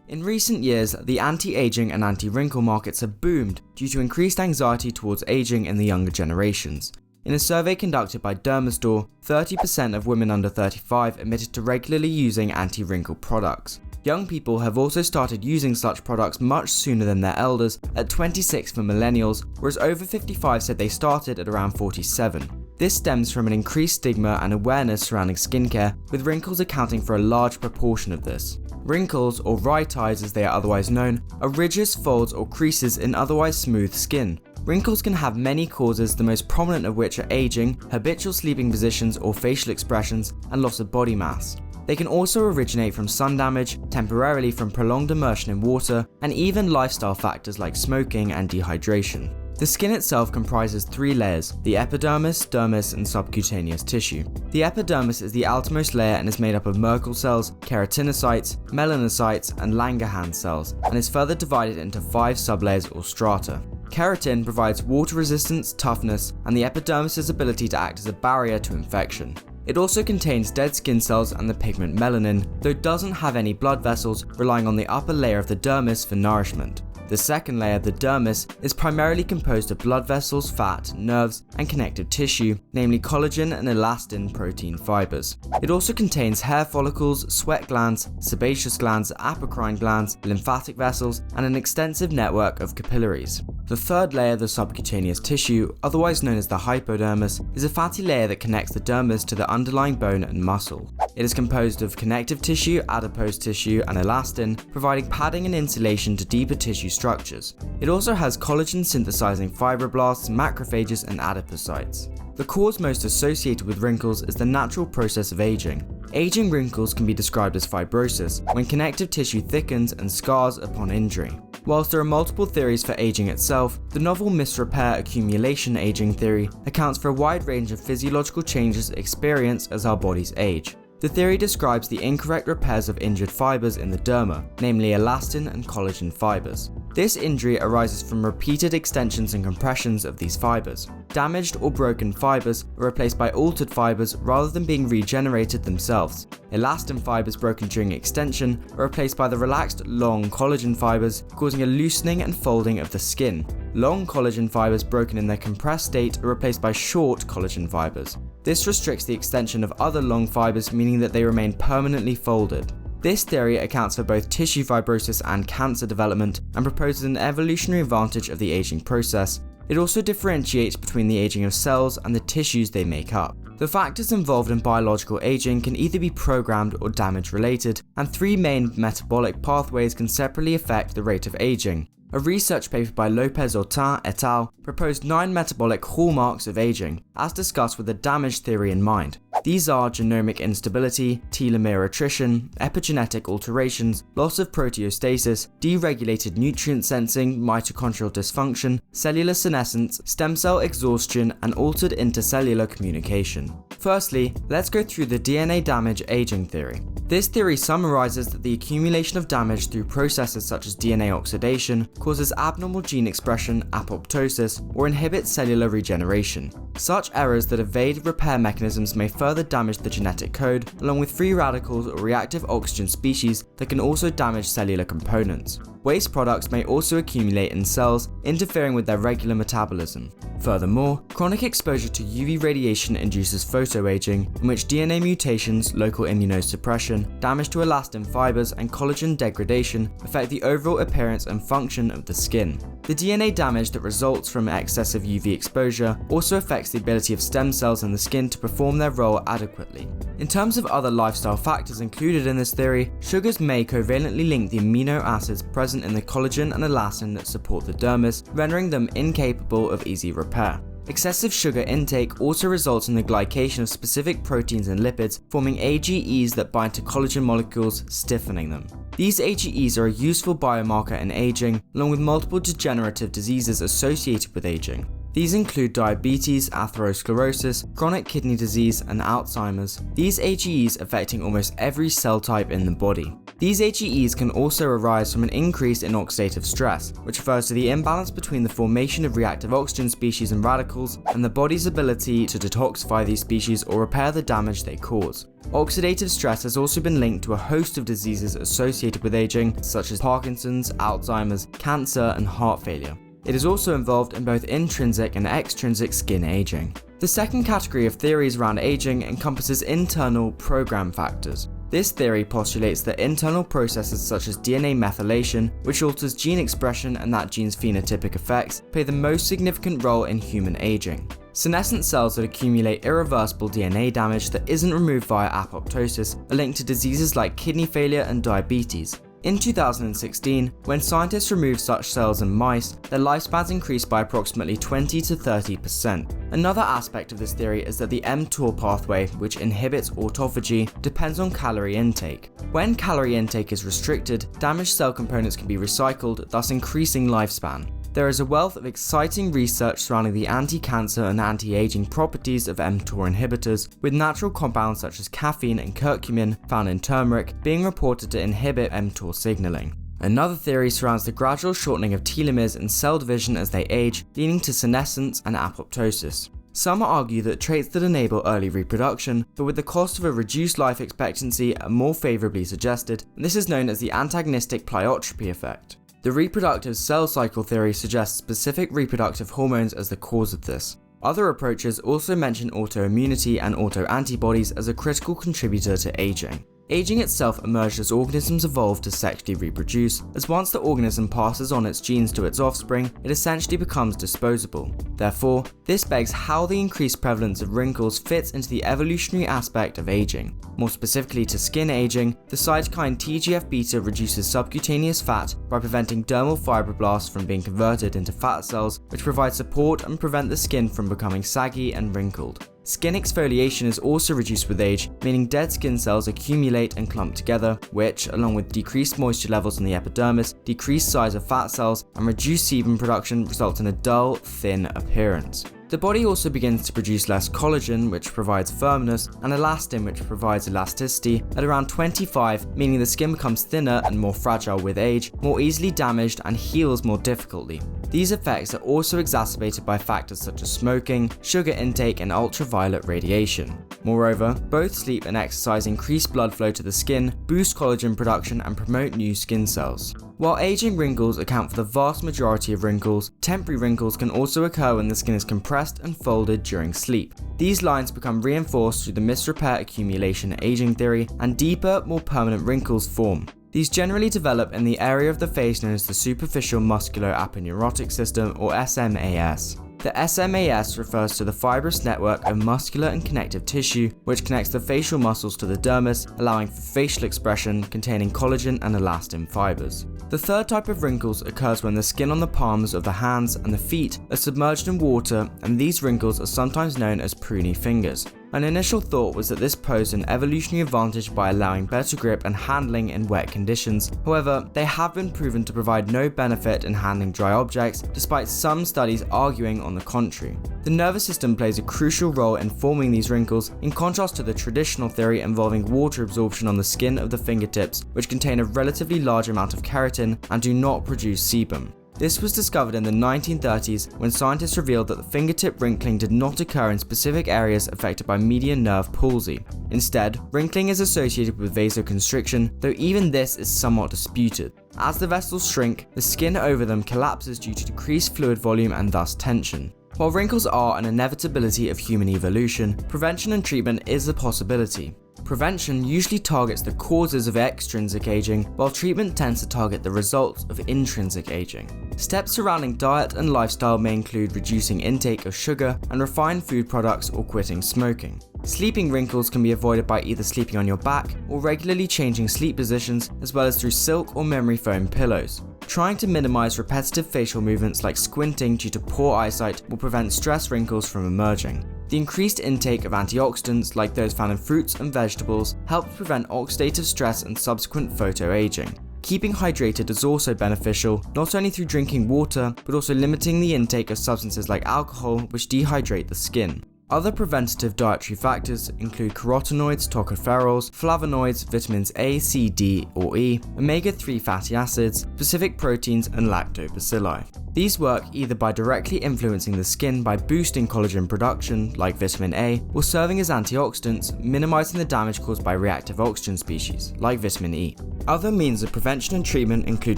In recent years, the anti-aging and anti-wrinkle markets have boomed due to increased anxiety towards aging in the younger generations. In a survey conducted by Dermstore, 30% of women under 35 admitted to regularly using anti-wrinkle products. Young people have also started using such products much sooner than their elders, at 26 for millennials, whereas over 55 said they started at around 47. This stems from an increased stigma and awareness surrounding skincare, with wrinkles accounting for a large proportion of this. Wrinkles, or Retinoids as they are otherwise known, are ridges, folds or creases in otherwise smooth skin. Wrinkles can have many causes, the most prominent of which are aging, habitual sleeping positions or facial expressions, and loss of body mass. They can also originate from sun damage, temporarily from prolonged immersion in water, and even lifestyle factors like smoking and dehydration. The skin itself comprises 3 layers: the epidermis, dermis, and subcutaneous tissue. The epidermis is the outermost layer and is made up of Merkel cells, keratinocytes, melanocytes, and Langerhans cells, and is further divided into 5 sublayers or strata. Keratin provides water resistance, toughness, and the epidermis' ability to act as a barrier to infection. It also contains dead skin cells and the pigment melanin, though it doesn't have any blood vessels, relying on the upper layer of the dermis for nourishment. The second layer, the dermis, is primarily composed of blood vessels, fat, nerves, and connective tissue, namely collagen and elastin protein fibers. It also contains hair follicles, sweat glands, sebaceous glands, apocrine glands, lymphatic vessels, and an extensive network of capillaries. The third layer, the subcutaneous tissue, otherwise known as the hypodermis, is a fatty layer that connects the dermis to the underlying bone and muscle. It is composed of connective tissue, adipose tissue, and elastin, providing padding and insulation to deeper tissue structures. It also has collagen synthesizing fibroblasts, macrophages, and adipocytes. The cause most associated with wrinkles is the natural process of aging. Aging wrinkles can be described as fibrosis, when connective tissue thickens and scars upon injury. Whilst there are multiple theories for aging itself, the novel misrepair accumulation aging theory accounts for a wide range of physiological changes experienced as our bodies age. The theory describes the incorrect repairs of injured fibers in the derma, namely elastin and collagen fibers. This injury arises from repeated extensions and compressions of these fibers. Damaged or broken fibers are replaced by altered fibers rather than being regenerated themselves. Elastin fibers broken during extension are replaced by the relaxed, long collagen fibers, causing a loosening and folding of the skin. Long collagen fibers broken in their compressed state are replaced by short collagen fibers. This restricts the extension of other long fibers, meaning that they remain permanently folded. This theory accounts for both tissue fibrosis and cancer development and proposes an evolutionary advantage of the aging process. It also differentiates between the aging of cells and the tissues they make up. The factors involved in biological aging can either be programmed or damage related, and 3 main metabolic pathways can separately affect the rate of aging. A research paper by Lopez-Ortin et al. Proposed 9 metabolic hallmarks of aging, as discussed with the damage theory in mind. These are genomic instability, telomere attrition, epigenetic alterations, loss of proteostasis, deregulated nutrient sensing, mitochondrial dysfunction, cellular senescence, stem cell exhaustion, and altered intercellular communication. Firstly, let's go through the DNA damage aging theory. This theory summarizes that the accumulation of damage through processes such as DNA oxidation causes abnormal gene expression, apoptosis, or inhibits cellular regeneration. Such errors that evade repair mechanisms may further damage the genetic code, along with free radicals or reactive oxygen species that can also damage cellular components. Waste products may also accumulate in cells, interfering with their regular metabolism. Furthermore, chronic exposure to UV radiation induces photoaging, in which DNA mutations, local immunosuppression, damage to elastin fibers, and collagen degradation affect the overall appearance and function of the skin. The DNA damage that results from excessive UV exposure also affects the ability of stem cells in the skin to perform their role adequately. In terms of other lifestyle factors included in this theory, sugars may covalently link the amino acids present in the collagen and elastin that support the dermis, rendering them incapable of easy repair. Excessive sugar intake also results in the glycation of specific proteins and lipids, forming AGEs that bind to collagen molecules, stiffening them. These AGEs are a useful biomarker in aging, along with multiple degenerative diseases associated with aging. These include diabetes, atherosclerosis, chronic kidney disease, and Alzheimer's, these AGEs affecting almost every cell type in the body. These HEEs can also arise from an increase in oxidative stress, which refers to the imbalance between the formation of reactive oxygen species and radicals and the body's ability to detoxify these species or repair the damage they cause. Oxidative stress has also been linked to a host of diseases associated with aging, such as Parkinson's, Alzheimer's, cancer, and heart failure. It is also involved in both intrinsic and extrinsic skin aging. The second category of theories around aging encompasses internal program factors. This theory postulates that internal processes such as DNA methylation, which alters gene expression and that gene's phenotypic effects, play the most significant role in human aging. Senescent cells that accumulate irreversible DNA damage that isn't removed via apoptosis are linked to diseases like kidney failure and diabetes. In 2016, when scientists removed such cells in mice, their lifespans increased by approximately 20 to 30%. Another aspect of this theory is that the Mtor pathway, which inhibits autophagy, depends on calorie intake. When calorie intake is restricted, damaged cell components can be recycled, thus increasing lifespan. There is a wealth of exciting research surrounding the anti-cancer and anti-aging properties of Mtor inhibitors, with natural compounds such as caffeine and curcumin found in turmeric being reported to inhibit Mtor signaling. Another theory surrounds the gradual shortening of telomeres and cell division as they age, leading to senescence and apoptosis. Some argue that traits that enable early reproduction, but with the cost of a reduced life expectancy, are more favourably suggested, and this is known as the antagonistic pleiotropy effect. The reproductive cell cycle theory suggests specific reproductive hormones as the cause of this. Other approaches also mention autoimmunity and autoantibodies as a critical contributor to aging. Aging itself emerged as organisms evolved to sexually reproduce, as once the organism passes on its genes to its offspring, it essentially becomes disposable. Therefore, this begs how the increased prevalence of wrinkles fits into the evolutionary aspect of aging. More specifically to skin aging, the cytokine TGF-beta reduces subcutaneous fat by preventing dermal fibroblasts from being converted into fat cells, which provide support and prevent the skin from becoming saggy and wrinkled. Skin exfoliation is also reduced with age, meaning dead skin cells accumulate and clump together, which, along with decreased moisture levels in the epidermis, decreased size of fat cells, and reduced sebum production, result in a dull, thin appearance. The body also begins to produce less collagen, which provides firmness, and elastin, which provides elasticity, at around 25, meaning the skin becomes thinner and more fragile with age, more easily damaged, and heals more difficultly. These effects are also exacerbated by factors such as smoking, sugar intake, and ultraviolet radiation. Moreover, both sleep and exercise increase blood flow to the skin, boost collagen production, and promote new skin cells. While aging wrinkles account for the vast majority of wrinkles, temporary wrinkles can also occur when the skin is compressed and folded during sleep. These lines become reinforced through the misrepair accumulation aging theory, and deeper, more permanent wrinkles form. These generally develop in the area of the face known as the superficial musculo-aponeurotic system, or SMAS. The SMAS refers to the fibrous network of muscular and connective tissue which connects the facial muscles to the dermis, allowing for facial expression containing collagen and elastin fibers. The third type of wrinkles occurs when the skin on the palms of the hands and the feet are submerged in water, and these wrinkles are sometimes known as pruney fingers. An initial thought was that this posed an evolutionary advantage by allowing better grip and handling in wet conditions. However, they have been proven to provide no benefit in handling dry objects, despite some studies arguing on the contrary. The nervous system plays a crucial role in forming these wrinkles, in contrast to the traditional theory involving water absorption on the skin of the fingertips, which contain a relatively large amount of keratin and do not produce sebum. This was discovered in the 1930s when scientists revealed that the fingertip wrinkling did not occur in specific areas affected by median nerve palsy. Instead, wrinkling is associated with vasoconstriction, though even this is somewhat disputed. As the vessels shrink, the skin over them collapses due to decreased fluid volume and thus tension. While wrinkles are an inevitability of human evolution, prevention and treatment is a possibility. Prevention usually targets the causes of extrinsic aging, while treatment tends to target the results of intrinsic aging. Steps surrounding diet and lifestyle may include reducing intake of sugar and refined food products or quitting smoking. Sleeping wrinkles can be avoided by either sleeping on your back or regularly changing sleep positions, as well as through silk or memory foam pillows. Trying to minimize repetitive facial movements like squinting due to poor eyesight will prevent stress wrinkles from emerging. The increased intake of antioxidants, like those found in fruits and vegetables, helps prevent oxidative stress and subsequent photoaging. Keeping hydrated is also beneficial, not only through drinking water, but also limiting the intake of substances like alcohol, which dehydrate the skin. Other preventative dietary factors include carotenoids, tocopherols, flavonoids, vitamins A, C, D, or E, omega-3 fatty acids, specific proteins, and lactobacilli. These work either by directly influencing the skin by boosting collagen production, like vitamin A, or serving as antioxidants, minimizing the damage caused by reactive oxygen species, like vitamin E. Other means of prevention and treatment include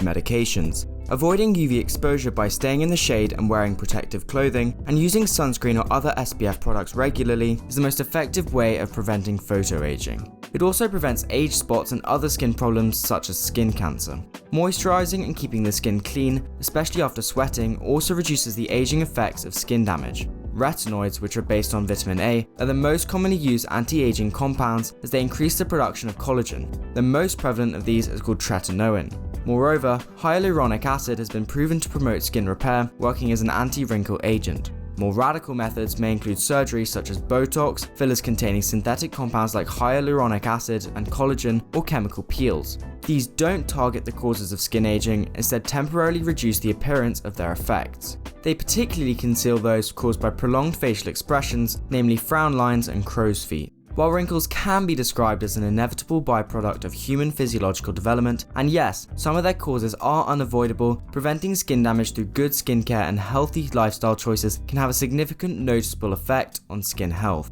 medications. Avoiding UV exposure by staying in the shade and wearing protective clothing, and using sunscreen or other SPF products regularly is the most effective way of preventing photoaging. It also prevents age spots and other skin problems such as skin cancer. Moisturizing and keeping the skin clean, especially after sweating, also reduces the aging effects of skin damage. Retinoids, which are based on vitamin A, are the most commonly used anti-aging compounds as they increase the production of collagen. The most prevalent of these is called tretinoin. Moreover, hyaluronic acid has been proven to promote skin repair, working as an anti-wrinkle agent. More radical methods may include surgery such as Botox, fillers containing synthetic compounds like hyaluronic acid and collagen, or chemical peels. These don't target the causes of skin aging, instead temporarily reduce the appearance of their effects. They particularly conceal those caused by prolonged facial expressions, namely frown lines and crow's feet. While wrinkles can be described as an inevitable byproduct of human physiological development, and yes, some of their causes are unavoidable, preventing skin damage through good skincare and healthy lifestyle choices can have a significant noticeable effect on skin health.